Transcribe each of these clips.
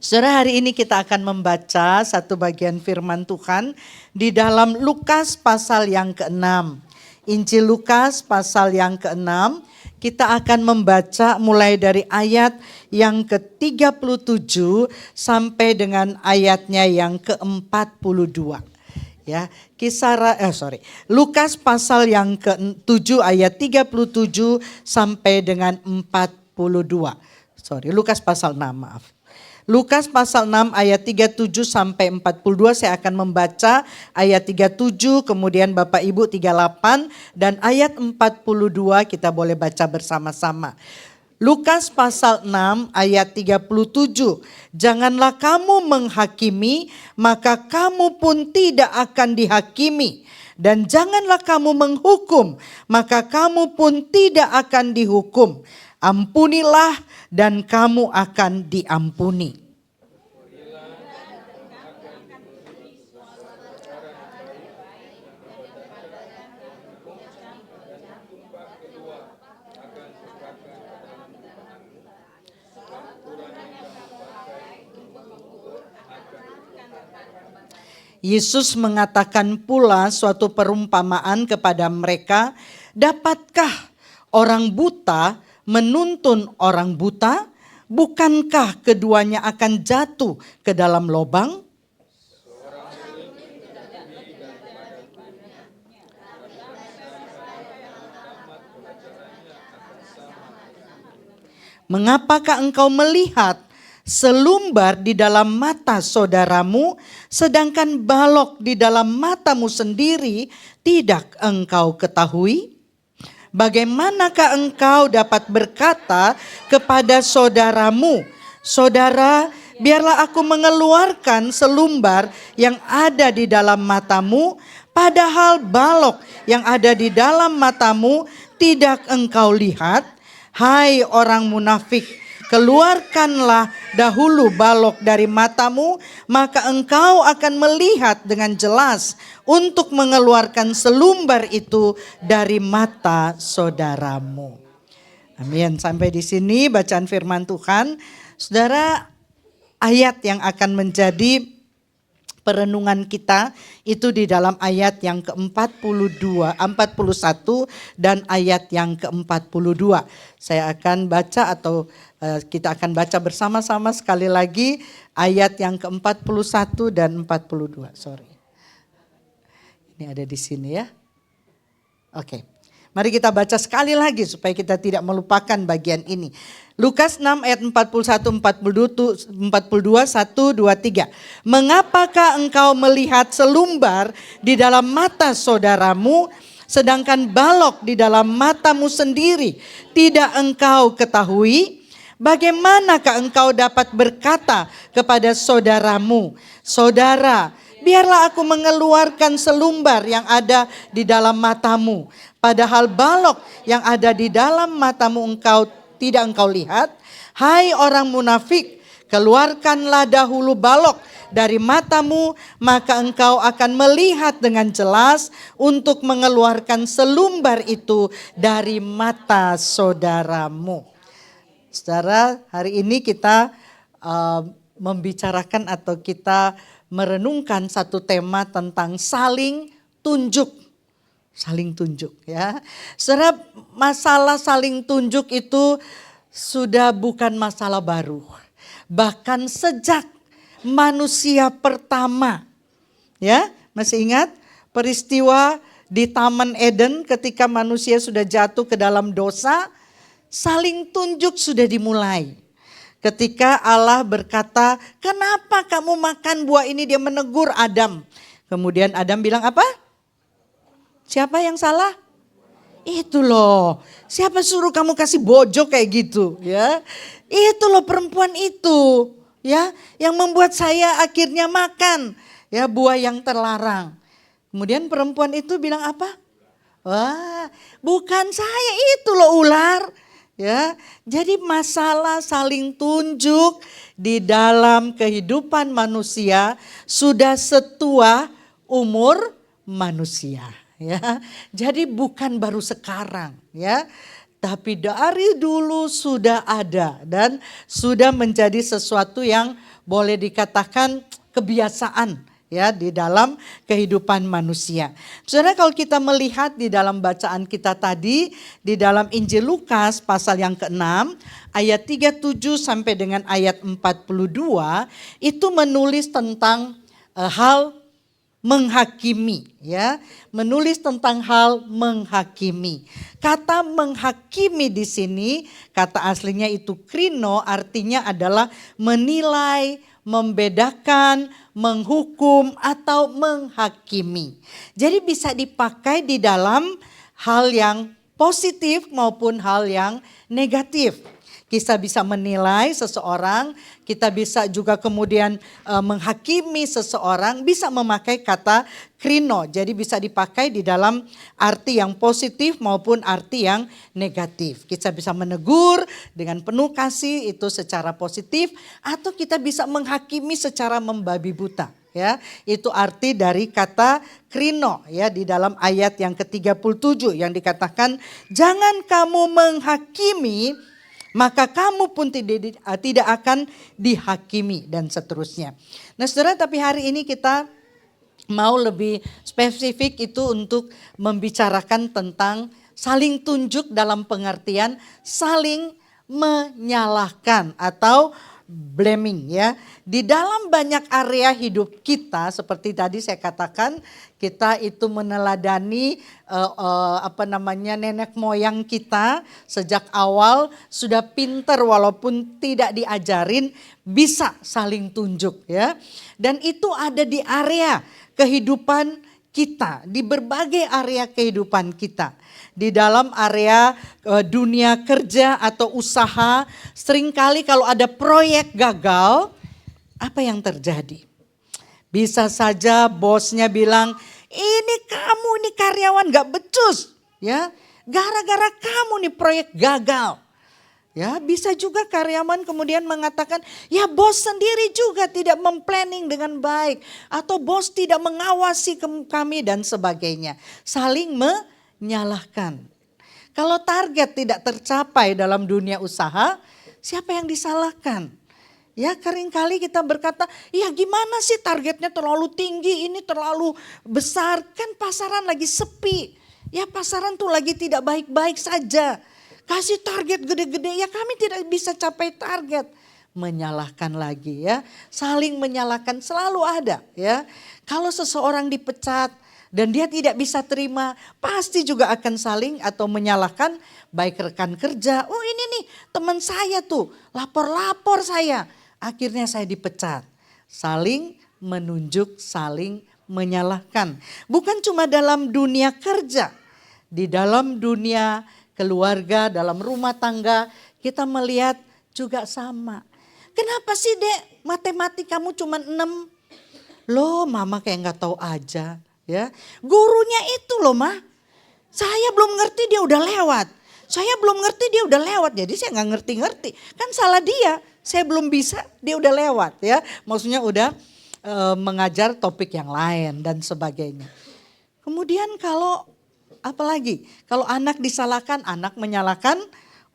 Saudara, hari ini kita akan membaca satu bagian firman Tuhan di dalam Lukas pasal yang ke-6. Injil Lukas pasal yang ke-6, kita akan membaca mulai dari ayat yang ke-37 sampai dengan ayatnya yang ke-42. Ya, Lukas pasal yang ke-7 ayat 37 sampai dengan 42. Lukas pasal 6, maaf. Lukas pasal 6 ayat 37 sampai 42, saya akan membaca ayat 37, kemudian Bapak Ibu 38, dan ayat 42 kita boleh baca bersama-sama. Lukas pasal 6 ayat 37, janganlah kamu menghakimi, maka kamu pun tidak akan dihakimi. Dan janganlah kamu menghukum, maka kamu pun tidak akan dihukum. Ampunilah dan kamu akan diampuni. Yesus mengatakan pula suatu perumpamaan kepada mereka, dapatkah orang buta menuntun orang buta? Bukankah keduanya akan jatuh ke dalam lubang? Mengapakah engkau melihat selumbar di dalam mata saudaramu, sedangkan balok di dalam matamu sendiri tidak engkau ketahui? Bagaimanakah engkau dapat berkata kepada saudaramu, saudara, biarlah aku mengeluarkan selumbar yang ada di dalam matamu, padahal balok yang ada di dalam matamu tidak engkau lihat? Hai orang munafik, keluarkanlah dahulu balok dari matamu, maka engkau akan melihat dengan jelas untuk mengeluarkan selumbar itu dari mata saudaramu. Amin. Sampai di sini bacaan firman Tuhan. Saudara, ayat yang akan menjadi perenungan kita itu di dalam ayat yang ke-41 dan ayat yang ke-42. Saya akan baca atau kita akan baca bersama-sama sekali lagi ayat yang ke-41 dan 42. Ini ada di sini ya. Oke. Mari kita baca sekali lagi supaya kita tidak melupakan bagian ini. Lukas 6 ayat 41, 42, 1, 2, 3. Mengapakah engkau melihat selumbar di dalam mata saudaramu, sedangkan balok di dalam matamu sendiri tidak engkau ketahui? Bagaimanakah engkau dapat berkata kepada saudaramu, saudara, biarlah aku mengeluarkan selumbar yang ada di dalam matamu, padahal balok yang ada di dalam matamu tidak engkau lihat? Hai orang munafik, keluarkanlah dahulu balok dari matamu, maka engkau akan melihat dengan jelas untuk mengeluarkan selumbar itu dari mata saudaramu. Saudara, hari ini kita membicarakan atau kita merenungkan satu tema tentang saling tunjuk. Saling tunjuk ya. Saudara, masalah saling tunjuk itu sudah bukan masalah baru. Bahkan sejak manusia pertama. Ya, masih ingat peristiwa di Taman Eden ketika manusia sudah jatuh ke dalam dosa, saling tunjuk sudah dimulai. Ketika Allah berkata, "Kenapa kamu makan buah ini?" Dia menegur Adam. Kemudian Adam bilang apa? Siapa yang salah? Itu loh. Siapa suruh kamu kasih bojo kayak gitu, ya? Itu loh perempuan itu, ya, yang membuat saya akhirnya makan ya buah yang terlarang. Kemudian perempuan itu bilang apa? Wah, bukan saya, itu loh ular. Ya, jadi masalah saling tunjuk di dalam kehidupan manusia sudah setua umur manusia. Ya, jadi bukan baru sekarang, ya, tapi dari dulu sudah ada dan sudah menjadi sesuatu yang boleh dikatakan kebiasaan ya di dalam kehidupan manusia. Saudara, kalau kita melihat di dalam bacaan kita tadi di dalam Injil Lukas pasal yang ke-6 ayat 37 sampai dengan ayat 42 itu menulis tentang hal menghakimi ya, menulis tentang hal menghakimi. Kata menghakimi di sini kata aslinya itu krino, artinya adalah menilai, membedakan, menghukum atau menghakimi. Jadi bisa dipakai di dalam hal yang positif maupun hal yang negatif. Kita bisa menilai seseorang, kita bisa juga kemudian menghakimi seseorang, bisa memakai kata krino. Jadi bisa dipakai di dalam arti yang positif maupun arti yang negatif. Kita bisa menegur dengan penuh kasih itu secara positif, atau kita bisa menghakimi secara membabi buta. Ya, itu arti dari kata krino ya di dalam ayat yang ke-37 yang dikatakan jangan kamu menghakimi maka kamu pun tidak akan dihakimi dan seterusnya. Nah saudara, tapi hari ini kita mau lebih spesifik itu untuk membicarakan tentang saling tunjuk dalam pengertian saling menyalahkan atau blaming ya. Di dalam banyak area hidup kita seperti tadi saya katakan kita itu meneladani nenek moyang kita sejak awal sudah pinter walaupun tidak diajarin bisa saling tunjuk ya. Dan itu ada di area kehidupan kita, di berbagai area kehidupan kita. Di dalam area dunia kerja atau usaha, seringkali kalau ada proyek gagal, apa yang terjadi? Bisa saja bosnya bilang, ini kamu ini karyawan gak becus, ya, gara-gara kamu nih proyek gagal. Ya, bisa juga karyawan kemudian mengatakan, ya bos sendiri juga tidak memplanning dengan baik, atau bos tidak mengawasi kami dan sebagainya. Saling menyalahkan. Kalau target tidak tercapai dalam dunia usaha, siapa yang disalahkan? Ya, seringkali kita berkata, ya gimana sih targetnya terlalu tinggi, ini terlalu besar, kan pasaran lagi sepi. Ya pasaran tuh lagi tidak baik-baik saja. Kasih target gede-gede, ya kami tidak bisa capai target. Menyalahkan lagi ya, saling menyalahkan selalu ada ya. Kalau seseorang dipecat dan dia tidak bisa terima, pasti juga akan saling atau menyalahkan baik rekan kerja. Oh ini nih teman saya tuh lapor-lapor saya, akhirnya saya dipecat. Saling menunjuk, saling menyalahkan. Bukan cuma dalam dunia kerja, di dalam dunia keluarga, dalam rumah tangga kita melihat juga sama. Kenapa sih dek matematikamu cuma 6? Loh mama kayak gak tahu aja ya. Gurunya itu loh mah. Saya belum ngerti dia udah lewat. Saya belum ngerti dia udah lewat. Jadi saya gak ngerti-ngerti. Kan salah dia. Saya belum bisa dia udah lewat ya. Maksudnya udah mengajar topik yang lain dan sebagainya. Kemudian kalau apalagi kalau anak disalahkan, anak menyalahkan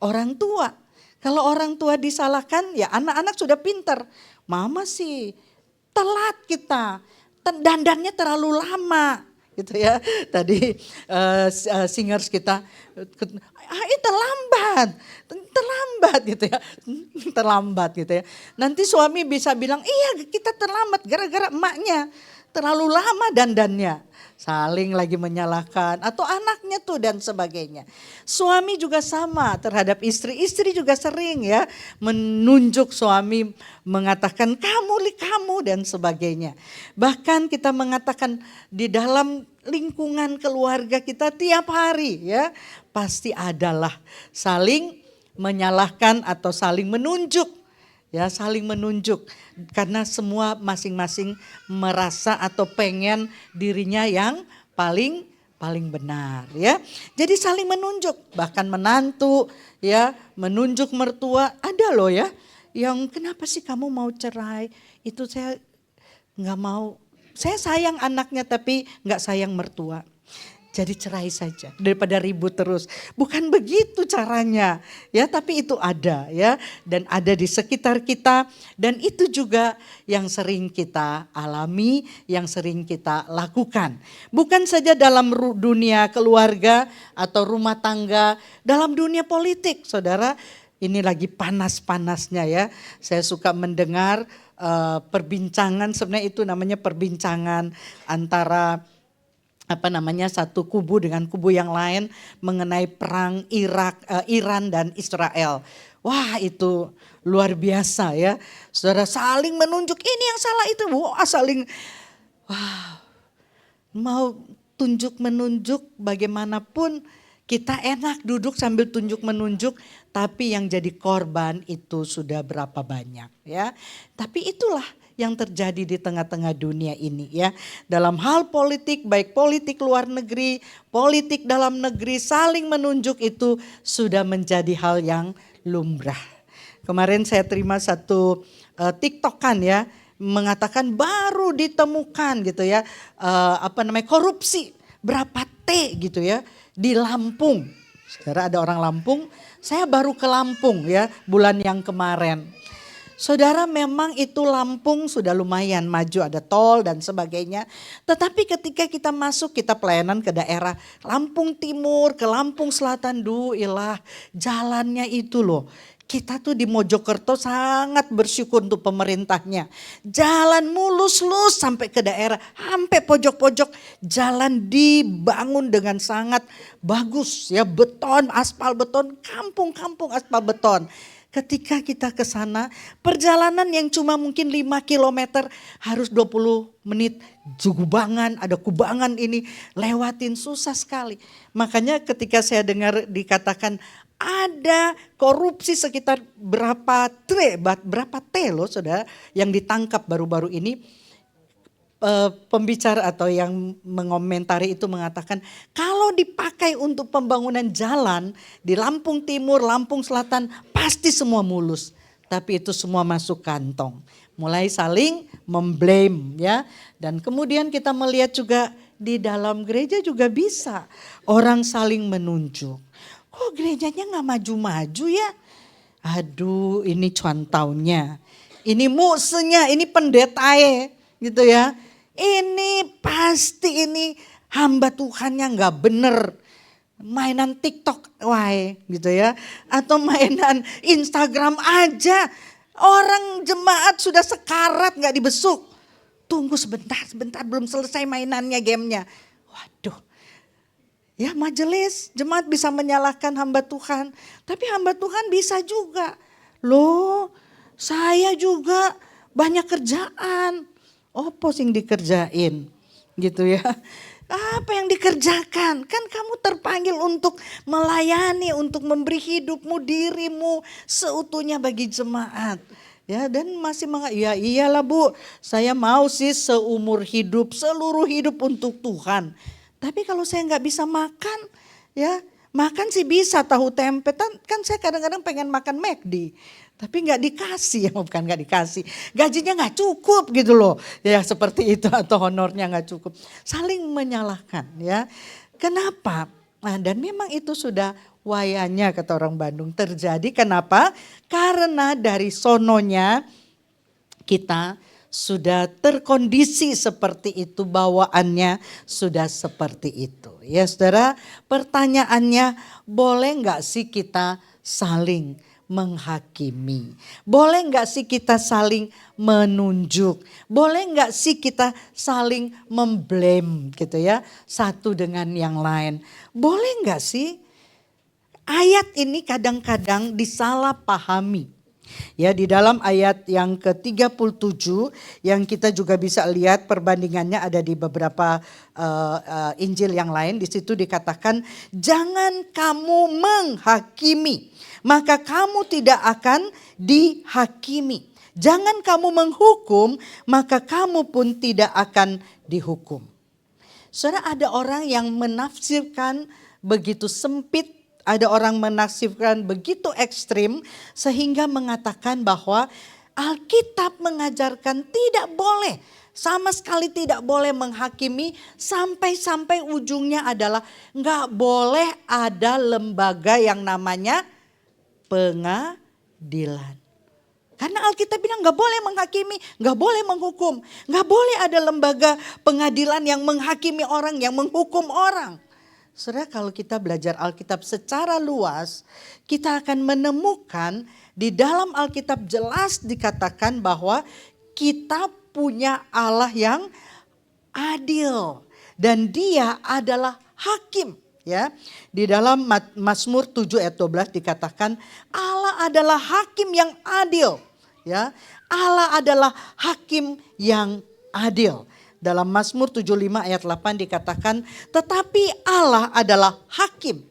orang tua. Kalau orang tua disalahkan, ya anak-anak sudah pinter. Mama sih telat kita, dandannya terlalu lama, gitu ya. Tadi singers kita, terlambat gitu ya, terlambat gitu ya. Nanti suami bisa bilang, iya kita terlambat gara-gara emaknya terlalu lama dandannya. Saling lagi menyalahkan atau anaknya tuh dan sebagainya. Suami juga sama terhadap istri. Istri juga sering ya menunjuk suami, mengatakan kamu dan sebagainya. Bahkan kita mengatakan di dalam lingkungan keluarga kita tiap hari ya pasti adalah saling menyalahkan atau saling menunjuk. Ya saling menunjuk karena semua masing-masing merasa atau pengen dirinya yang paling benar ya. Jadi saling menunjuk, bahkan menantu ya menunjuk mertua. Ada loh ya yang kenapa sih kamu mau cerai? Itu saya nggak mau. Saya sayang anaknya tapi nggak sayang mertua. jadi cerai saja daripada ribut terus. Bukan begitu caranya ya, tapi itu ada ya, dan ada di sekitar kita, dan itu juga yang sering kita alami, yang sering kita lakukan. Bukan saja dalam dunia keluarga atau rumah tangga, dalam dunia politik, Saudara. Ini lagi panas-panasnya ya. Saya suka mendengar perbincangan, sebenarnya itu namanya perbincangan antara satu kubu dengan kubu yang lain mengenai perang Iran dan Israel. Wah, itu luar biasa ya. Saudara, saling menunjuk ini yang salah itu. Wah, mau tunjuk menunjuk bagaimanapun kita enak duduk sambil tunjuk menunjuk, tapi yang jadi korban itu sudah berapa banyak ya. Tapi itulah yang terjadi di tengah-tengah dunia ini ya. Dalam hal politik, baik politik luar negeri, politik dalam negeri, saling menunjuk itu sudah menjadi hal yang lumrah. Kemarin saya terima satu TikTokan ya, mengatakan baru ditemukan gitu ya, korupsi berapa T gitu ya di Lampung. Saudara, ada orang Lampung, saya baru ke Lampung ya bulan yang kemarin. Saudara, memang itu Lampung sudah lumayan maju, ada tol dan sebagainya. Tetapi ketika kita masuk, kita pelayanan ke daerah Lampung Timur, ke Lampung Selatan, jalannya itu loh. Kita tuh di Mojokerto sangat bersyukur untuk pemerintahnya. Jalan mulus-lus sampai ke daerah, sampai pojok-pojok jalan dibangun dengan sangat bagus ya, beton, aspal beton, kampung-kampung aspal beton. Ketika kita ke sana, perjalanan yang cuma mungkin 5 kilometer harus 20 menit. Kubangan, ada kubangan ini lewatin susah sekali. Makanya ketika saya dengar dikatakan ada korupsi sekitar berapa T loh Saudara yang ditangkap baru-baru ini. Pembicara atau yang mengomentari itu mengatakan kalau dipakai untuk pembangunan jalan di Lampung Timur, Lampung Selatan pasti semua mulus. Tapi itu semua masuk kantong. Mulai saling memblame ya. Dan kemudian kita melihat juga di dalam gereja juga bisa orang saling menunjuk. Kok gerejanya gak maju-maju ya? Aduh, ini cuantaunya, ini musenya, ini pendetae gitu ya. Ini pasti ini hamba Tuhannya gak bener. Mainan TikTok wae gitu ya. Atau mainan Instagram aja. Orang jemaat sudah sekarat gak dibesuk. Tunggu sebentar belum selesai mainannya, gamenya. Waduh. Ya, majelis jemaat bisa menyalahkan hamba Tuhan. Tapi hamba Tuhan bisa juga. Loh, saya juga banyak kerjaan. Apa sing dikerjain gitu ya. Apa yang dikerjakan? Kan kamu terpanggil untuk melayani, untuk memberi hidupmu, dirimu seutuhnya bagi jemaat. Ya, dan masih ya iyalah Bu, saya mau sih seumur hidup, seluruh hidup untuk Tuhan. Tapi kalau saya nggak bisa makan, ya makan sih bisa tahu tempe. Kan saya kadang-kadang pengen makan McD. Tapi nggak dikasih, bukan nggak dikasih, gajinya nggak cukup gitu loh, ya seperti itu, atau honornya nggak cukup, saling menyalahkan ya. Kenapa? Nah, dan memang itu sudah wayanya kata orang Bandung terjadi. Kenapa? Karena dari sononya kita sudah terkondisi seperti itu, bawaannya sudah seperti itu. Ya Saudara, pertanyaannya boleh nggak sih kita saling menghakimi? Boleh nggak sih kita saling menunjuk? Boleh nggak sih kita saling memblame gitu ya, satu dengan yang lain? Boleh nggak sih? Ayat ini kadang-kadang disalahpahami. Ya, di dalam ayat yang ke-37 yang kita juga bisa lihat perbandingannya ada di beberapa Injil yang lain. Di situ dikatakan jangan kamu menghakimi, maka kamu tidak akan dihakimi. Jangan kamu menghukum, maka kamu pun tidak akan dihukum. Saudara, ada orang yang menafsirkan begitu sempit. Ada orang menafsirkan begitu ekstrim sehingga mengatakan bahwa Alkitab mengajarkan tidak boleh, sama sekali tidak boleh menghakimi, sampai-sampai ujungnya adalah nggak boleh ada lembaga yang namanya pengadilan. Karena Alkitab bilang nggak boleh menghakimi, nggak boleh menghukum, nggak boleh ada lembaga pengadilan yang menghakimi orang, yang menghukum orang. Saudara, kalau kita belajar Alkitab secara luas, kita akan menemukan di dalam Alkitab jelas dikatakan bahwa kita punya Allah yang adil dan Dia adalah hakim. Ya, di dalam Mazmur 7 ayat 12 dikatakan Allah adalah hakim yang adil. Ya, Allah adalah hakim yang adil. Dalam Mazmur 75 ayat 8 dikatakan, tetapi Allah adalah hakim.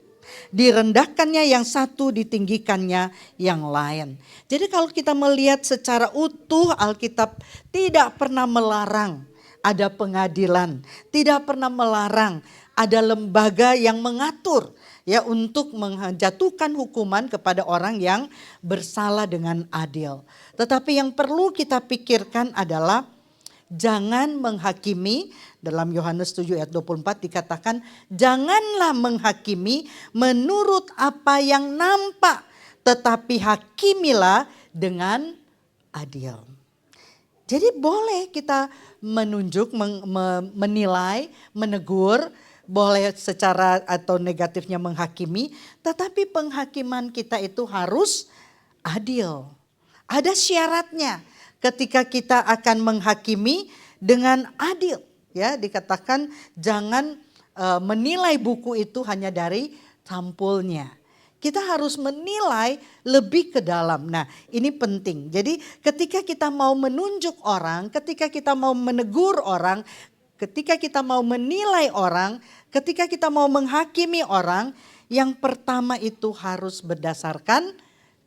Direndahkannya yang satu, ditinggikannya yang lain. Jadi kalau kita melihat secara utuh, Alkitab tidak pernah melarang ada pengadilan, tidak pernah melarang ada lembaga yang mengatur ya untuk menjatuhkan hukuman kepada orang yang bersalah dengan adil. Tetapi yang perlu kita pikirkan adalah jangan menghakimi. Dalam Yohanes 7 ayat 24 dikatakan janganlah menghakimi menurut apa yang nampak, tetapi hakimilah dengan adil. Jadi boleh kita menunjuk, menilai, menegur, boleh secara atau negatifnya menghakimi, tetapi penghakiman kita itu harus adil. Ada syaratnya ketika kita akan menghakimi dengan adil. Ya, dikatakan jangan menilai buku itu hanya dari sampulnya. Kita harus menilai lebih ke dalam. Nah, ini penting. Jadi ketika kita mau menunjuk orang, ketika kita mau menegur orang, ketika kita mau menilai orang, ketika kita mau menghakimi orang, yang pertama itu harus berdasarkan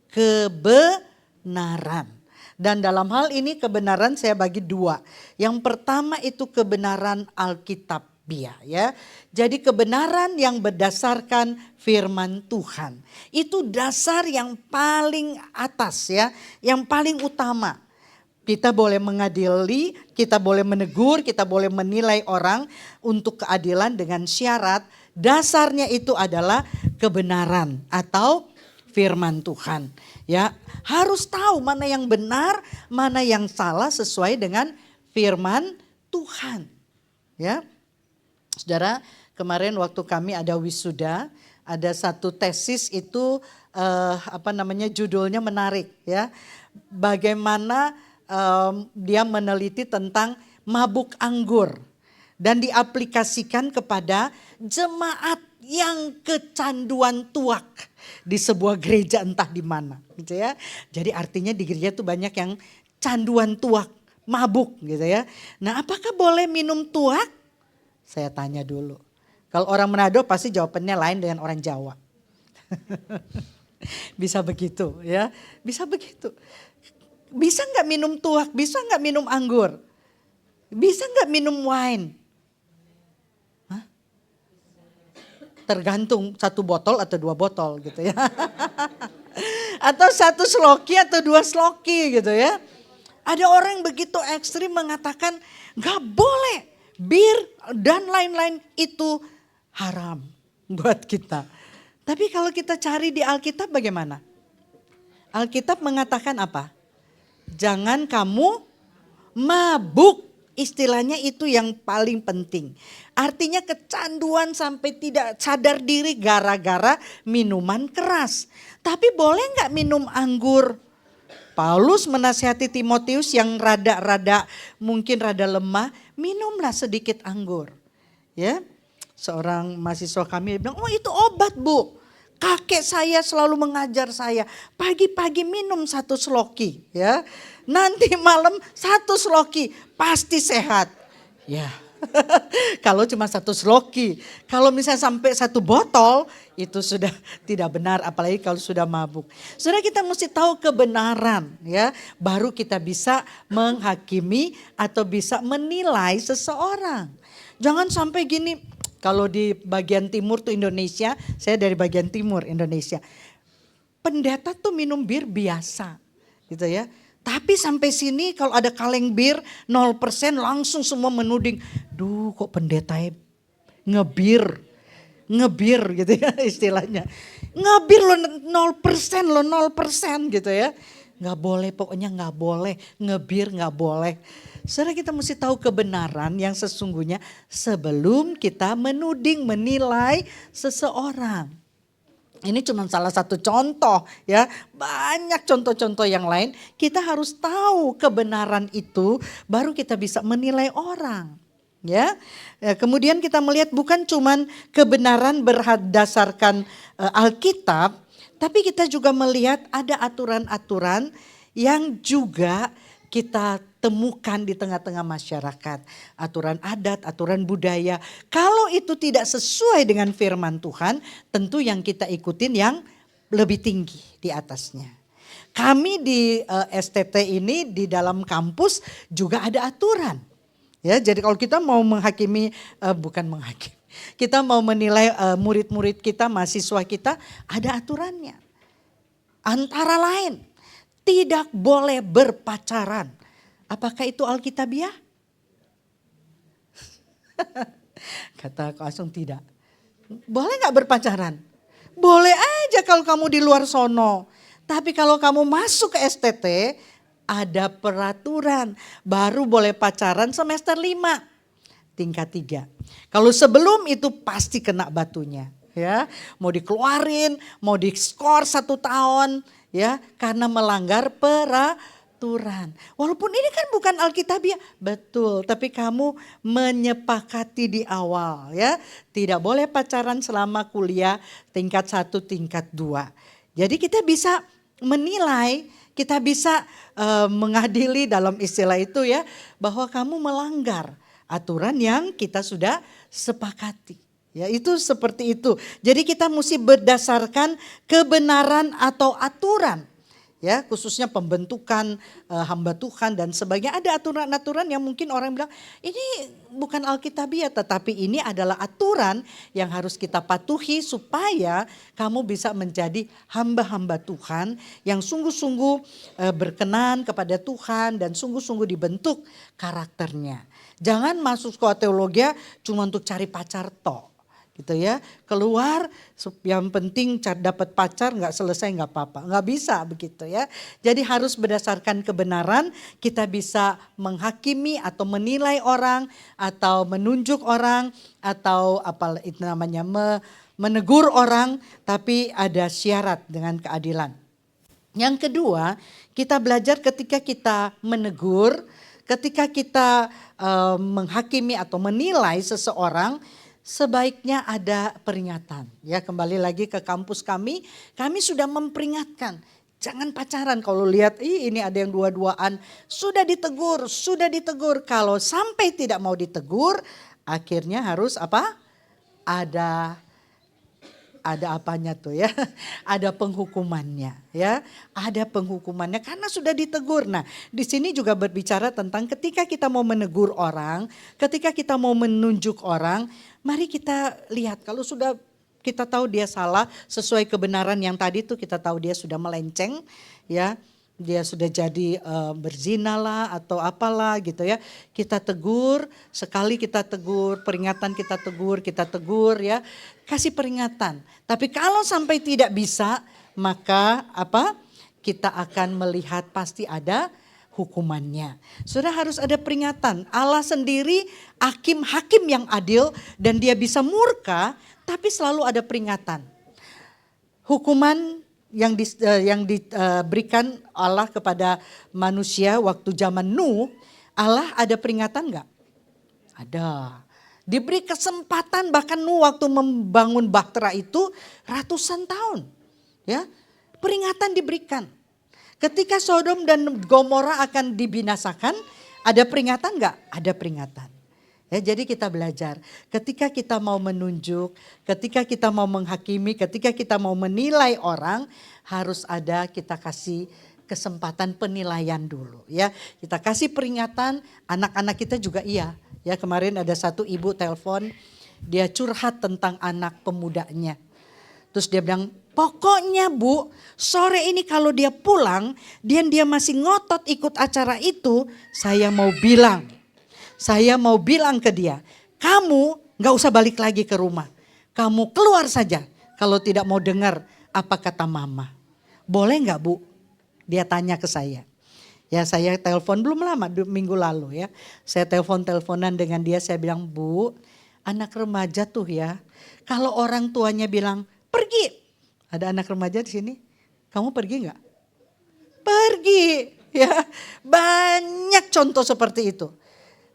kebenaran. Dan dalam hal ini kebenaran saya bagi dua. Yang pertama itu kebenaran Alkitabiah ya. Jadi kebenaran yang berdasarkan firman Tuhan. Itu dasar yang paling atas ya, yang paling utama. Kita boleh mengadili, kita boleh menegur, kita boleh menilai orang untuk keadilan dengan syarat dasarnya itu adalah kebenaran atau firman Tuhan. Ya, harus tahu mana yang benar, mana yang salah sesuai dengan firman Tuhan. Ya. Saudara, kemarin waktu kami ada wisuda, ada satu tesis itu judulnya menarik ya. Bagaimana dia meneliti tentang mabuk anggur dan diaplikasikan kepada jemaat yang kecanduan tuak di sebuah gereja entah di mana gitu ya. Jadi artinya di gereja tuh banyak yang canduan tuak, mabuk gitu ya. Nah, apakah boleh minum tuak? Saya tanya dulu. Kalau orang Manado pasti jawabannya lain dengan orang Jawa. Bisa begitu ya, bisa begitu. Bisa nggak minum tuak? Bisa nggak minum anggur? Bisa nggak minum wine? Tergantung satu botol atau dua botol gitu ya. Atau satu sloki atau dua sloki gitu ya. Ada orang begitu ekstrim mengatakan gak boleh bir dan lain-lain itu haram buat kita. Tapi kalau kita cari di Alkitab bagaimana? Alkitab mengatakan apa? Jangan kamu mabuk. Istilahnya itu yang paling penting. Artinya kecanduan sampai tidak sadar diri gara-gara minuman keras. Tapi boleh nggak minum anggur? Paulus menasihati Timotius yang rada-rada mungkin rada lemah, minumlah sedikit anggur. Ya, seorang mahasiswa kami bilang, oh itu obat bu. Kakek saya selalu mengajar saya, pagi-pagi minum satu sloki ya. Nanti malam satu sloki, pasti sehat. Ya, kalau cuma satu sloki. Kalau misalnya sampai satu botol, itu sudah tidak benar, apalagi kalau sudah mabuk. Saudara, kita mesti tahu kebenaran ya, baru kita bisa menghakimi atau bisa menilai seseorang. Jangan sampai gini, kalau di bagian timur tuh Indonesia, saya dari bagian timur Indonesia. Pendeta tuh minum bir biasa gitu ya. Tapi sampai sini kalau ada kaleng bir 0% langsung semua menuding. Duh kok pendeta ngebir. Ngebir gitu ya istilahnya. Ngebir lo 0% lo 0% gitu ya. Nggak boleh, pokoknya nggak boleh. Ngebir nggak boleh. Saudara, kita mesti tahu kebenaran yang sesungguhnya sebelum kita menuding, menilai seseorang. Ini cuma salah satu contoh ya, banyak contoh-contoh yang lain. Kita harus tahu kebenaran itu baru kita bisa menilai orang. Ya, kemudian kita melihat bukan cuma kebenaran berdasarkan Alkitab, tapi kita juga melihat ada aturan-aturan yang juga kita temukan di tengah-tengah masyarakat. Aturan adat, aturan budaya. Kalau itu tidak sesuai dengan firman Tuhan, tentu yang kita ikutin yang lebih tinggi di atasnya. Kami di STT ini di dalam kampus juga ada aturan. Ya, jadi kalau kita mau menghakimi, bukan menghakimi. Kita mau menilai murid-murid kita, mahasiswa kita, ada aturannya. Antara lain, tidak boleh berpacaran. Apakah itu Alkitabiah? Kata Kak Asung tidak. Boleh gak berpacaran? Boleh aja kalau kamu di luar sono. Tapi kalau kamu masuk ke STT, ada peraturan. Baru boleh pacaran semester 5, tingkat 3. Kalau sebelum itu pasti kena batunya. Ya, mau dikeluarin, mau diskor 1 tahun, ya, karena melanggar peraturan. Walaupun ini kan bukan Alkitabiah, betul, tapi kamu menyepakati di awal, ya, tidak boleh pacaran selama kuliah tingkat 1, tingkat 2. Jadi kita bisa menilai, kita bisa mengadili dalam istilah itu ya, bahwa kamu melanggar aturan yang kita sudah sepakati. Ya, itu seperti itu. Jadi kita mesti berdasarkan kebenaran atau aturan. Ya, khususnya pembentukan hamba Tuhan dan sebagainya. Ada aturan-aturan yang mungkin orang bilang ini bukan Alkitabiah, tetapi ini adalah aturan yang harus kita patuhi supaya kamu bisa menjadi hamba-hamba Tuhan yang sungguh-sungguh berkenan kepada Tuhan dan sungguh-sungguh dibentuk karakternya. Jangan masuk sekolah teologi cuma untuk cari pacar toh. Gitu ya, keluar yang penting dapat pacar, nggak selesai nggak apa-apa, nggak bisa begitu ya. Jadi harus berdasarkan kebenaran kita bisa menghakimi atau menilai orang atau menunjuk orang atau apa itu namanya menegur orang, tapi ada syarat dengan keadilan. Yang kedua, kita belajar ketika kita menegur, ketika kita menghakimi atau menilai seseorang, sebaiknya ada peringatan. Ya, kembali lagi ke kampus kami sudah memperingatkan. Jangan pacaran, kalau lihat ini ada yang dua-duaan, sudah ditegur. Kalau sampai tidak mau ditegur, akhirnya harus apa? Ada apanya tuh ya, ada penghukumannya ya, ada penghukumannya karena sudah ditegur. Nah, di sini juga berbicara tentang ketika kita mau menegur orang, ketika kita mau menunjuk orang, mari kita lihat kalau sudah kita tahu dia salah sesuai kebenaran yang tadi tuh kita tahu dia sudah melenceng ya. Dia sudah jadi berzina lah atau apalah gitu ya. Kita tegur, sekali kita tegur, peringatan kita tegur ya. Kasih peringatan. Tapi kalau sampai tidak bisa, maka apa? Kita akan melihat pasti ada hukumannya. Sudah harus ada peringatan. Allah sendiri hakim yang adil dan dia bisa murka, tapi selalu ada peringatan. Hukuman yang diberikan Allah kepada manusia waktu zaman Nuh, Allah ada peringatan enggak? Ada. Diberi kesempatan bahkan Nuh waktu membangun bahtera itu ratusan tahun. Ya, peringatan diberikan. Ketika Sodom dan Gomora akan dibinasakan, ada peringatan enggak? Ada peringatan. Ya, jadi kita belajar ketika kita mau menunjuk, ketika kita mau menghakimi, ketika kita mau menilai orang, harus ada kita kasih kesempatan penilaian dulu ya. Kita kasih peringatan, anak-anak kita juga iya. Ya, kemarin ada satu ibu telepon, dia curhat tentang anak pemudanya. Terus dia bilang, pokoknya Bu, sore ini kalau dia pulang, dia masih ngotot ikut acara itu, saya mau bilang ke dia, kamu gak usah balik lagi ke rumah. Kamu keluar saja kalau tidak mau dengar apa kata mama. Boleh gak Bu? Dia tanya ke saya. Ya saya telepon belum lama, minggu lalu ya. Saya teleponan dengan dia, saya bilang, Bu, anak remaja tuh ya, kalau orang tuanya bilang pergi. Ada anak remaja di sini? Kamu pergi nggak? Pergi, ya. Banyak contoh seperti itu.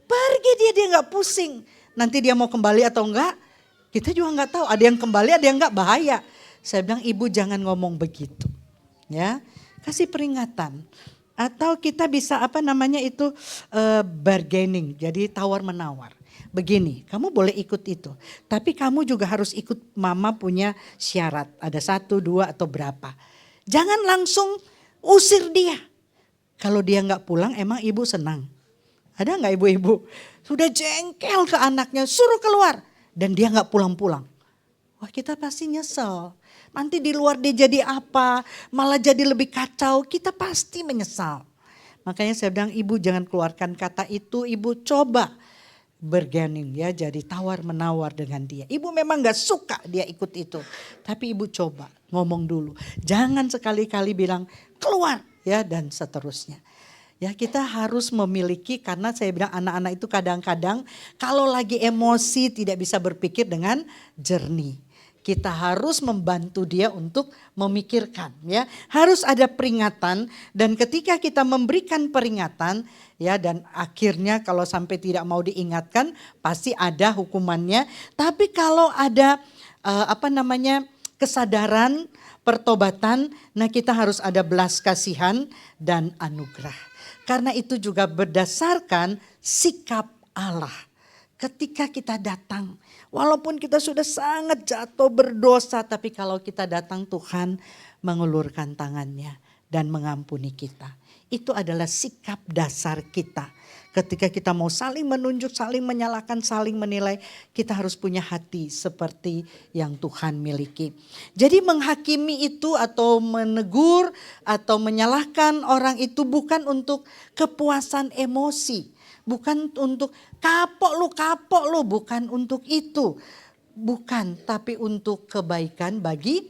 Pergi dia nggak pusing. Nanti dia mau kembali atau enggak? Kita juga nggak tahu. Ada yang kembali, ada yang enggak, bahaya. Saya bilang, ibu jangan ngomong begitu, ya. Kasih peringatan. Atau kita bisa bargaining, jadi tawar menawar. Begini, kamu boleh ikut itu, tapi kamu juga harus ikut, mama punya syarat, ada 1, 2 atau berapa. Jangan langsung usir dia. Kalau dia gak pulang emang ibu senang? Ada gak ibu-ibu? Sudah jengkel ke anaknya, suruh keluar. Dan dia gak pulang-pulang. Wah kita pasti nyesel. Nanti di luar dia jadi apa, malah jadi lebih kacau, kita pasti menyesal. Makanya saya bilang, ibu jangan keluarkan kata itu, ibu coba bargaining ya, jadi tawar menawar dengan dia. Ibu memang gak suka dia ikut itu, tapi ibu coba ngomong dulu. Jangan sekali-kali bilang keluar ya dan seterusnya. Ya kita harus memiliki, karena saya bilang anak-anak itu kadang-kadang kalau lagi emosi tidak bisa berpikir dengan jernih. Kita harus membantu dia untuk memikirkan ya. Harus ada peringatan, dan ketika kita memberikan peringatan ya, dan akhirnya kalau sampai tidak mau diingatkan pasti ada hukumannya. Tapi kalau ada kesadaran, pertobatan, nah kita harus ada belas kasihan dan anugerah. Karena itu juga berdasarkan sikap Allah. Ketika kita datang, walaupun kita sudah sangat jatuh berdosa, tapi kalau kita datang Tuhan mengulurkan tangannya dan mengampuni kita. Itu adalah sikap dasar kita. Ketika kita mau saling menunjuk, saling menyalahkan, saling menilai, kita harus punya hati seperti yang Tuhan miliki. Jadi menghakimi itu atau menegur atau menyalahkan orang itu bukan untuk kepuasan emosi. Bukan untuk kapok lu, bukan untuk itu. Bukan, tapi untuk kebaikan bagi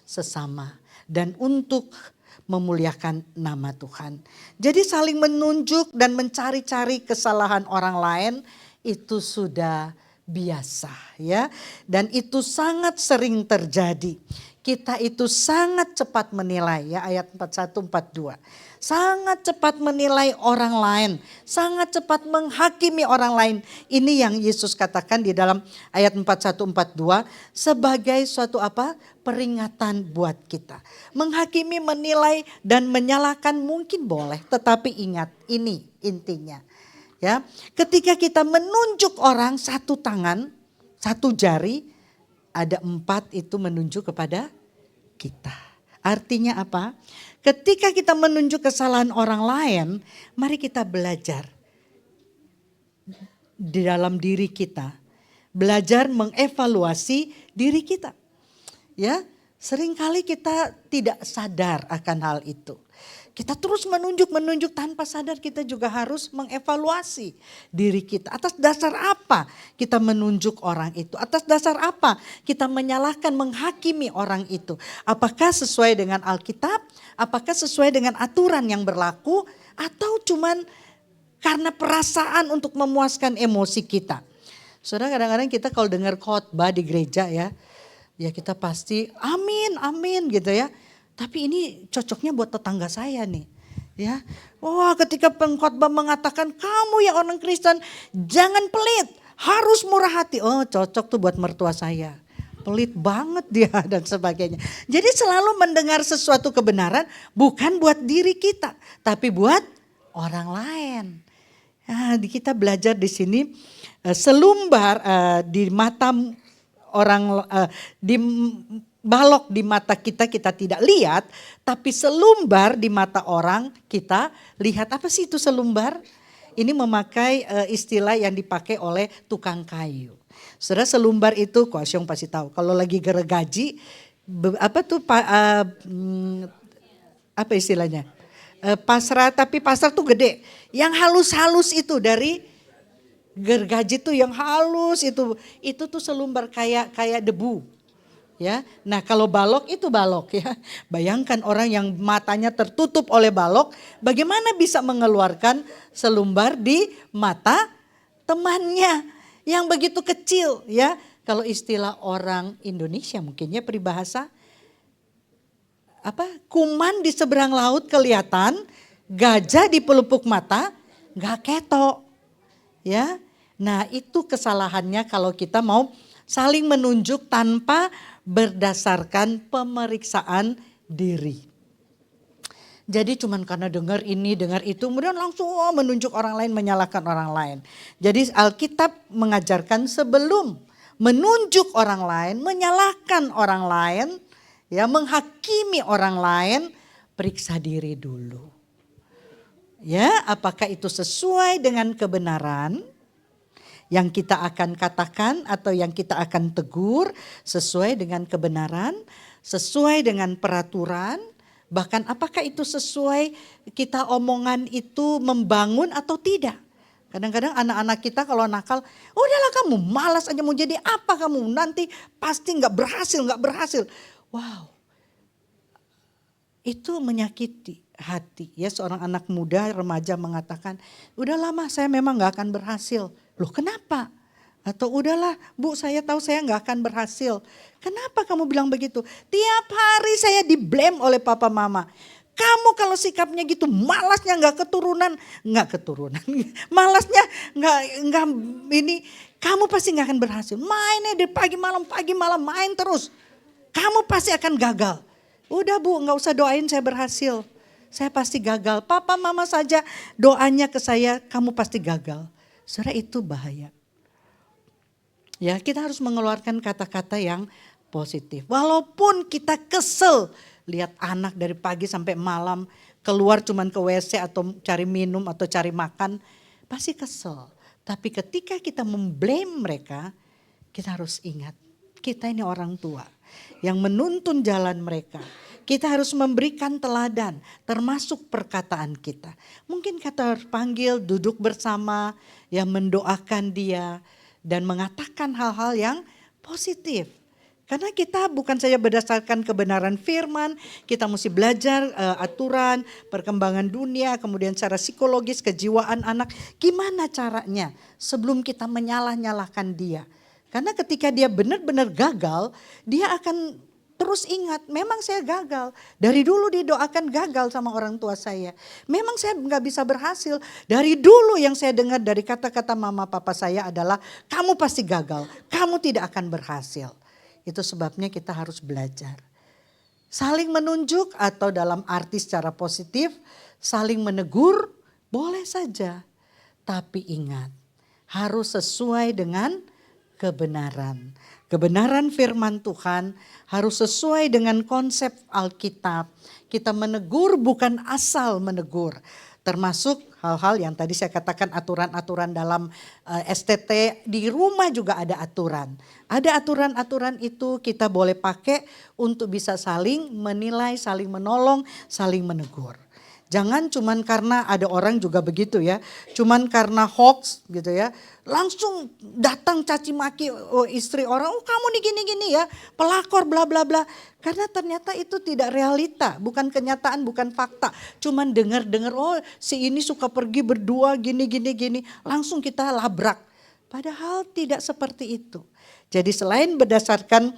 sesama. Dan untuk memuliakan nama Tuhan. Jadi saling menunjuk dan mencari-cari kesalahan orang lain itu sudah biasa ya. Dan itu sangat sering terjadi. Kita itu sangat cepat menilai ya, ayat 41, 42. Sangat cepat menilai orang lain, sangat cepat menghakimi orang lain. Ini yang Yesus katakan di dalam ayat 41, 42 sebagai suatu peringatan buat kita. Menghakimi, menilai dan menyalahkan mungkin boleh, tetapi ingat ini intinya. Ya, ketika kita menunjuk orang, 1 tangan, 1 jari, ada 4 itu menunjuk kepada kita. Artinya apa? Ketika kita menunjuk kesalahan orang lain, mari kita belajar di dalam diri kita. Belajar mengevaluasi diri kita. Ya, seringkali kita tidak sadar akan hal itu. Kita terus menunjuk tanpa sadar, kita juga harus mengevaluasi diri kita. Atas dasar apa kita menunjuk orang itu? Atas dasar apa kita menyalahkan, menghakimi orang itu? Apakah sesuai dengan Alkitab? Apakah sesuai dengan aturan yang berlaku? Atau cuman karena perasaan untuk memuaskan emosi kita? Saudara, kadang-kadang kita kalau dengar khotbah di gereja ya kita pasti amin gitu ya. Tapi ini cocoknya buat tetangga saya nih. Ya. Wah, ketika pengkhotbah mengatakan kamu yang orang Kristen jangan pelit, harus murah hati. Oh, cocok tuh buat mertua saya. Pelit banget dia dan sebagainya. Jadi selalu mendengar sesuatu kebenaran bukan buat diri kita, tapi buat orang lain. Nah, kita belajar di sini selumbar di mata orang balok di mata kita tidak lihat, tapi selumbar di mata orang kita lihat. Apa sih itu selumbar? Ini memakai istilah yang dipakai oleh tukang kayu. Saudara, selumbar itu, Koasyong pasti tahu, kalau lagi gergaji apa istilahnya? Pasrah, tapi pasrah tuh gede. Yang halus-halus itu dari gergaji tuh yang halus itu tuh selumbar kayak debu. Ya, nah kalau balok itu balok ya. Bayangkan orang yang matanya tertutup oleh balok, bagaimana bisa mengeluarkan selumbar di mata temannya yang begitu kecil ya. Kalau istilah orang Indonesia mungkinnya peribahasa kuman di seberang laut kelihatan, gajah di pelupuk mata nggak ketok. Ya, nah itu kesalahannya kalau kita mau saling menunjuk tanpa berdasarkan pemeriksaan diri. Jadi cuman karena dengar ini, dengar itu, kemudian langsung menunjuk orang lain, menyalahkan orang lain. Jadi Alkitab mengajarkan sebelum menunjuk orang lain, menyalahkan orang lain, ya menghakimi orang lain, periksa diri dulu. Ya, apakah itu sesuai dengan kebenaran yang kita akan katakan atau yang kita akan tegur, sesuai dengan kebenaran, sesuai dengan peraturan, bahkan apakah itu sesuai kita omongan itu membangun atau tidak. Kadang-kadang anak-anak kita kalau nakal, udahlah kamu malas aja mau jadi apa kamu, nanti pasti gak berhasil. Wow, itu menyakiti hati ya. Seorang anak muda remaja mengatakan, udah lama saya memang gak akan berhasil. Loh kenapa? Atau udahlah Bu, saya tahu saya gak akan berhasil. Kenapa kamu bilang begitu? Tiap hari saya di-blame oleh papa mama. Kamu kalau sikapnya gitu, malasnya gak keturunan, malasnya gak ini, kamu pasti gak akan berhasil. Mainnya dari pagi malam main terus. Kamu pasti akan gagal. Udah Bu, gak usah doain saya berhasil. Saya pasti gagal. Papa mama saja doanya ke saya, kamu pasti gagal. Saudara, itu bahaya. Ya, kita harus mengeluarkan kata-kata yang positif. Walaupun kita kesel lihat anak dari pagi sampai malam keluar cuman ke WC atau cari minum atau cari makan, pasti kesel. Tapi ketika kita memblame mereka, kita harus ingat kita ini orang tua yang menuntun jalan mereka. Kita harus memberikan teladan termasuk perkataan kita. Mungkin kita panggil duduk bersama, yang mendoakan dia dan mengatakan hal-hal yang positif. Karena kita bukan saja berdasarkan kebenaran firman, kita mesti belajar aturan, perkembangan dunia, kemudian secara psikologis, kejiwaan anak. Gimana caranya sebelum kita menyalah-nyalahkan dia. Karena ketika dia benar-benar gagal, dia akan terus ingat, memang saya gagal. Dari dulu didoakan gagal sama orang tua saya. Memang saya gak bisa berhasil. Dari dulu yang saya dengar dari kata-kata mama papa saya adalah, kamu pasti gagal, kamu tidak akan berhasil. Itu sebabnya kita harus belajar. Saling menunjuk atau dalam arti secara positif, saling menegur, boleh saja. Tapi ingat, harus sesuai dengan kebenaran. Kebenaran firman Tuhan harus sesuai dengan konsep Alkitab. Kita menegur bukan asal menegur. Termasuk hal-hal yang tadi saya katakan aturan-aturan dalam STT, di rumah juga ada aturan. Ada aturan-aturan itu kita boleh pakai untuk bisa saling menilai, saling menolong, saling menegur. Jangan cuman karena ada orang juga begitu ya, cuman karena hoax gitu ya, langsung datang caci maki istri orang, kamu nih gini-gini ya, pelakor bla bla bla. Karena ternyata itu tidak realita, bukan kenyataan, bukan fakta. Cuman dengar-dengar, si ini suka pergi berdua gini, langsung kita labrak. Padahal tidak seperti itu. Jadi selain berdasarkan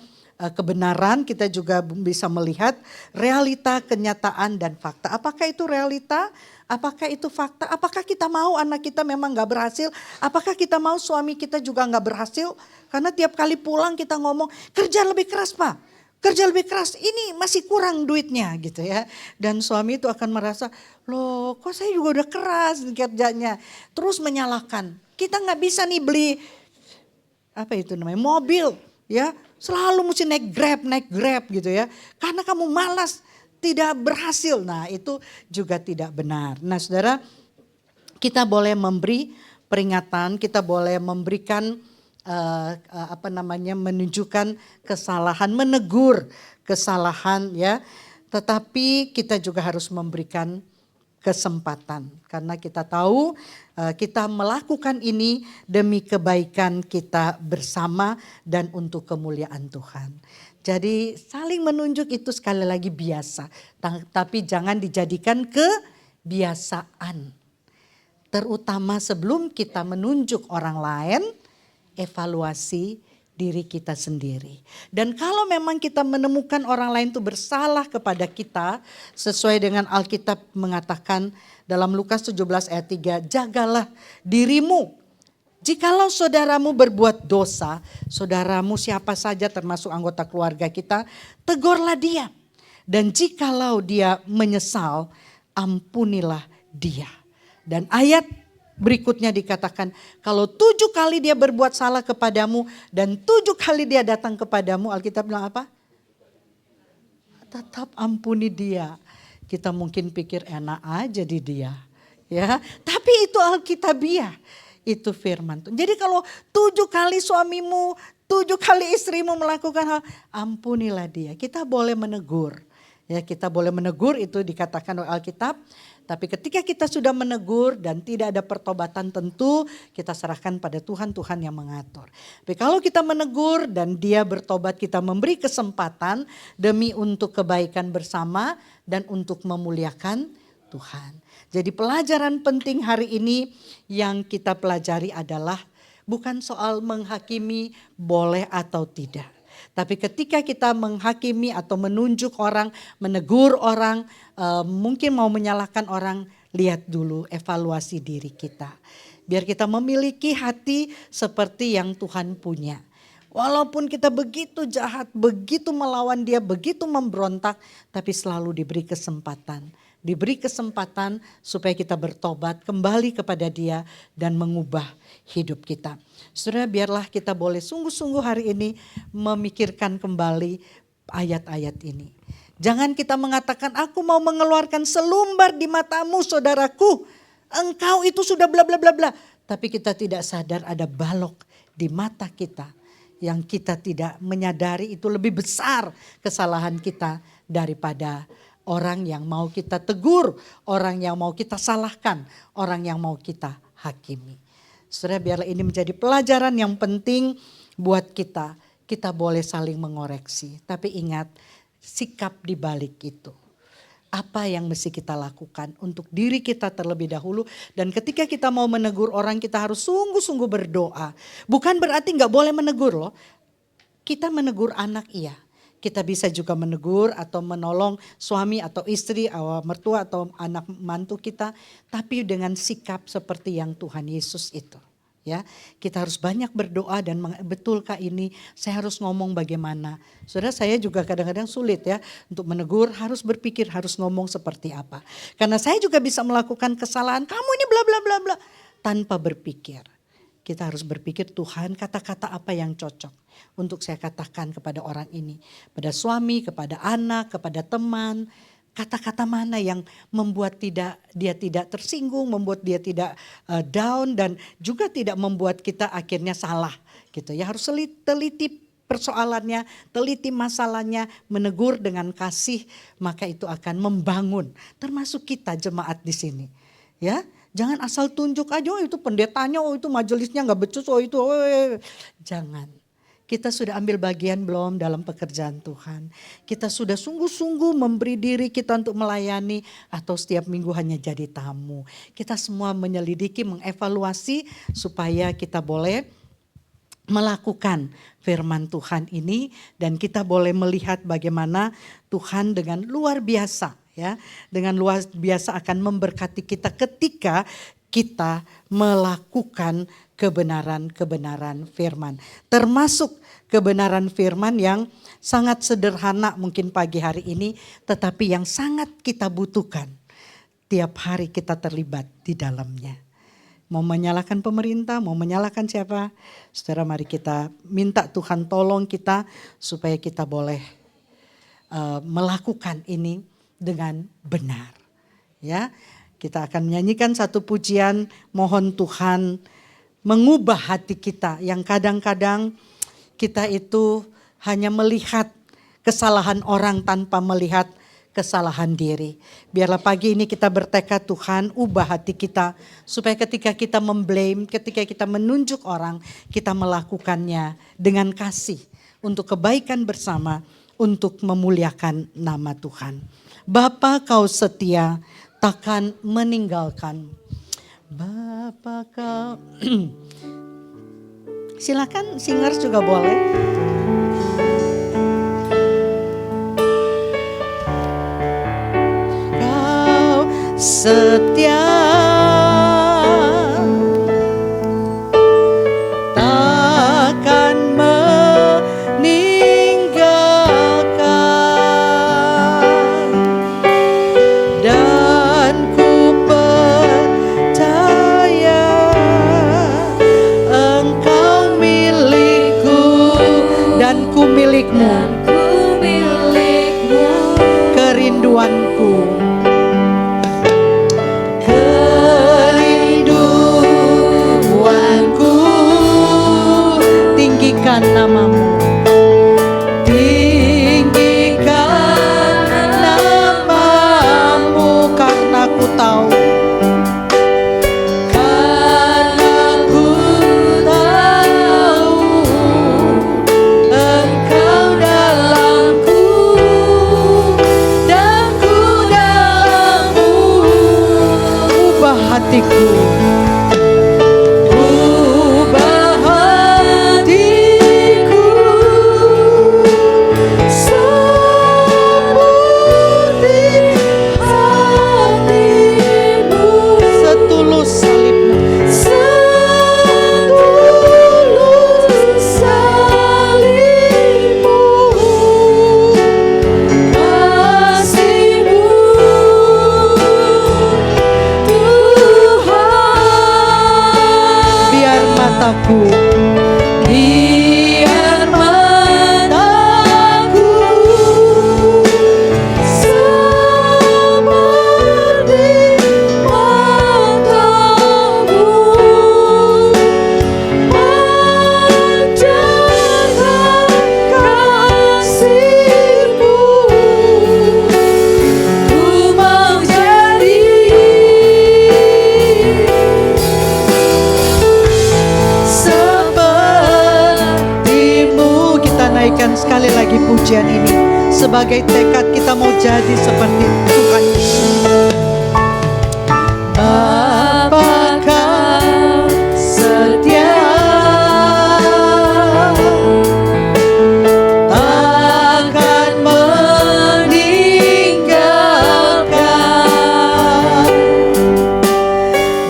kebenaran, kita juga bisa melihat realita, kenyataan dan fakta. Apakah itu realita? Apakah itu fakta? Apakah kita mau anak kita memang gak berhasil? Apakah kita mau suami kita juga gak berhasil? Karena tiap kali pulang kita ngomong, kerja lebih keras Pak, kerja lebih keras, ini masih kurang duitnya gitu ya. Dan suami itu akan merasa, loh kok saya juga udah keras kerjanya. Terus menyalahkan, kita gak bisa nih beli mobil ya. Selalu mesti naik grab gitu ya. Karena kamu malas, tidak berhasil. Nah itu juga tidak benar. Nah saudara, kita boleh memberi peringatan, kita boleh memberikan menunjukkan kesalahan, menegur kesalahan ya. Tetapi kita juga harus memberikan kesempatan karena kita tahu kita melakukan ini demi kebaikan kita bersama dan untuk kemuliaan Tuhan. Jadi saling menunjuk itu sekali lagi biasa, tapi jangan dijadikan kebiasaan. Terutama sebelum kita menunjuk orang lain, evaluasi diri kita sendiri. Dan kalau memang kita menemukan orang lain itu bersalah kepada kita, sesuai dengan Alkitab mengatakan dalam Lukas 17 ayat 3, jagalah dirimu. Jikalau saudaramu berbuat dosa, saudaramu siapa saja termasuk anggota keluarga kita, tegurlah dia. Dan jikalau dia menyesal, ampunilah dia. Dan ayat berikutnya dikatakan, kalau 7 kali dia berbuat salah kepadamu dan 7 kali dia datang kepadamu, Alkitab bilang apa? Tetap ampuni dia. Kita mungkin pikir enak aja di dia, ya. Tapi itu Alkitabiah, itu firman Tuhan. Jadi kalau 7 kali suamimu, 7 kali istrimu melakukan hal, ampunilah dia. Kita boleh menegur, ya. Kita boleh menegur, itu dikatakan oleh Alkitab. Tapi ketika kita sudah menegur dan tidak ada pertobatan, tentu kita serahkan pada Tuhan, Tuhan yang mengatur. Tapi kalau kita menegur dan dia bertobat, kita memberi kesempatan demi untuk kebaikan bersama dan untuk memuliakan Tuhan. Jadi pelajaran penting hari ini yang kita pelajari adalah bukan soal menghakimi boleh atau tidak. Tapi ketika kita menghakimi atau menunjuk orang, menegur orang, mungkin mau menyalahkan orang, lihat dulu evaluasi diri kita. Biar kita memiliki hati seperti yang Tuhan punya. Walaupun kita begitu jahat, begitu melawan dia, begitu memberontak, tapi selalu diberi kesempatan. Diberi kesempatan supaya kita bertobat kembali kepada dia dan mengubah hidup kita. Saudara, biarlah kita boleh sungguh-sungguh hari ini memikirkan kembali ayat-ayat ini. Jangan kita mengatakan, aku mau mengeluarkan selumbar di matamu saudaraku. Engkau itu sudah bla bla bla bla. Tapi kita tidak sadar ada balok di mata kita yang kita tidak menyadari itu lebih besar kesalahan kita daripada orang yang mau kita tegur, orang yang mau kita salahkan, orang yang mau kita hakimi. Saudara, biarlah ini menjadi pelajaran yang penting buat kita. Kita boleh saling mengoreksi, tapi ingat sikap di balik itu. Apa yang mesti kita lakukan untuk diri kita terlebih dahulu. Dan ketika kita mau menegur orang, kita harus sungguh-sungguh berdoa. Bukan berarti gak boleh menegur loh. Kita menegur anak iya. Kita bisa juga menegur atau menolong suami atau istri, mertua atau anak mantu kita. Tapi dengan sikap seperti yang Tuhan Yesus itu. Ya, kita harus banyak berdoa dan betulkah ini saya harus ngomong bagaimana. Saudara, saya juga kadang-kadang sulit ya untuk menegur, harus berpikir harus ngomong seperti apa. Karena saya juga bisa melakukan kesalahan, kamu ini bla bla bla bla, tanpa berpikir. Kita harus berpikir, Tuhan, kata-kata apa yang cocok untuk saya katakan kepada orang ini. Pada suami, kepada anak, kepada teman. Kata-kata mana yang membuat dia tidak tersinggung, membuat dia tidak down dan juga tidak membuat kita akhirnya salah gitu ya. Harus teliti persoalannya, teliti masalahnya, menegur dengan kasih, maka itu akan membangun. Termasuk kita jemaat di sini. Ya, jangan asal tunjuk aja, oh itu pendetanya, oh itu majelisnya nggak becus, oh itu, jangan. Kita sudah ambil bagian belum dalam pekerjaan Tuhan? Kita sudah sungguh-sungguh memberi diri kita untuk melayani atau setiap minggu hanya jadi tamu? Kita semua menyelidiki, mengevaluasi supaya kita boleh melakukan firman Tuhan ini dan kita boleh melihat bagaimana Tuhan dengan luar biasa ya, dengan luar biasa akan memberkati kita ketika kita melakukan kebenaran-kebenaran firman. Termasuk kebenaran firman yang sangat sederhana mungkin pagi hari ini, tetapi yang sangat kita butuhkan. Tiap hari kita terlibat di dalamnya. Mau menyalahkan pemerintah, mau menyalahkan siapa? Saudara, mari kita minta Tuhan tolong kita supaya kita boleh melakukan ini dengan benar. Ya. Kita akan menyanyikan satu pujian, mohon Tuhan mengubah hati kita yang kadang-kadang kita itu hanya melihat kesalahan orang tanpa melihat kesalahan diri. Biarlah pagi ini kita bertekad, Tuhan ubah hati kita supaya ketika kita memblame, ketika kita menunjuk orang, kita melakukannya dengan kasih untuk kebaikan bersama, untuk memuliakan nama Tuhan. Bapa, Kau setia, takkan meninggalkan. Bapa, Kau silakan singers juga boleh. Setia takkan meninggalkan, dan ku percaya Engkau milikku dan ku milikmu, kerinduanku. Namamu, tinggikan namamu, karena ku tahu, Engkau dalamku dan ku dalammu. Ubah hatiku, biar mataku seperti matamu, panjangkan kasih-Mu. Ku mau jadi naikkan sekali lagi pujian ini sebagai tekad kita mau jadi seperti Tuhan Yesus. Bapa, Kau setia, takkan meninggalkan,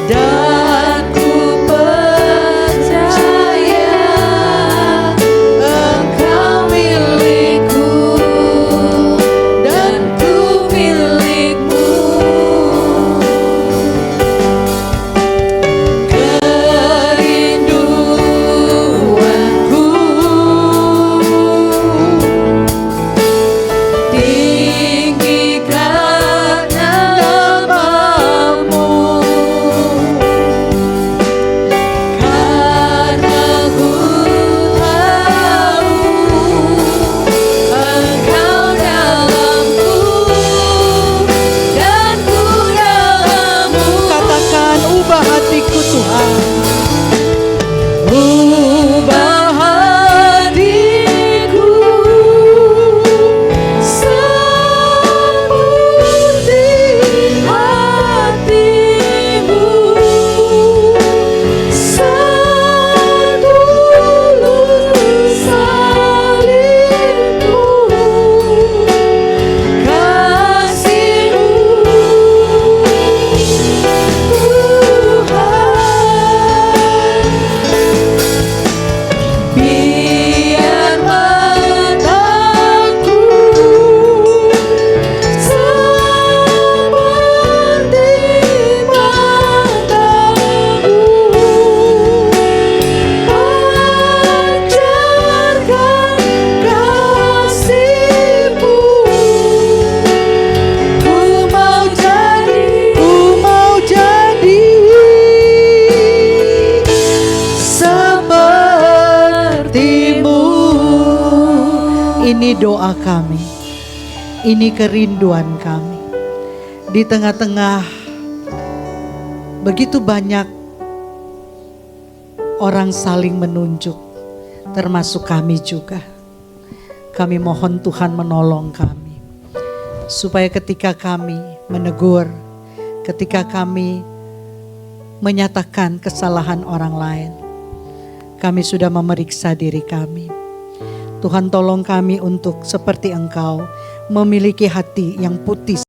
dan ku percaya Engkau milikku dan ku milikmu, Ini doa kami, ini kerinduan kami. Di tengah-tengah begitu banyak orang saling menunjuk, termasuk kami juga. Kami mohon Tuhan menolong kami, supaya ketika kami menegur, ketika kami menyatakan kesalahan orang lain, kami sudah memeriksa diri kami. Tuhan tolong kami untuk seperti Engkau, memiliki hati yang putih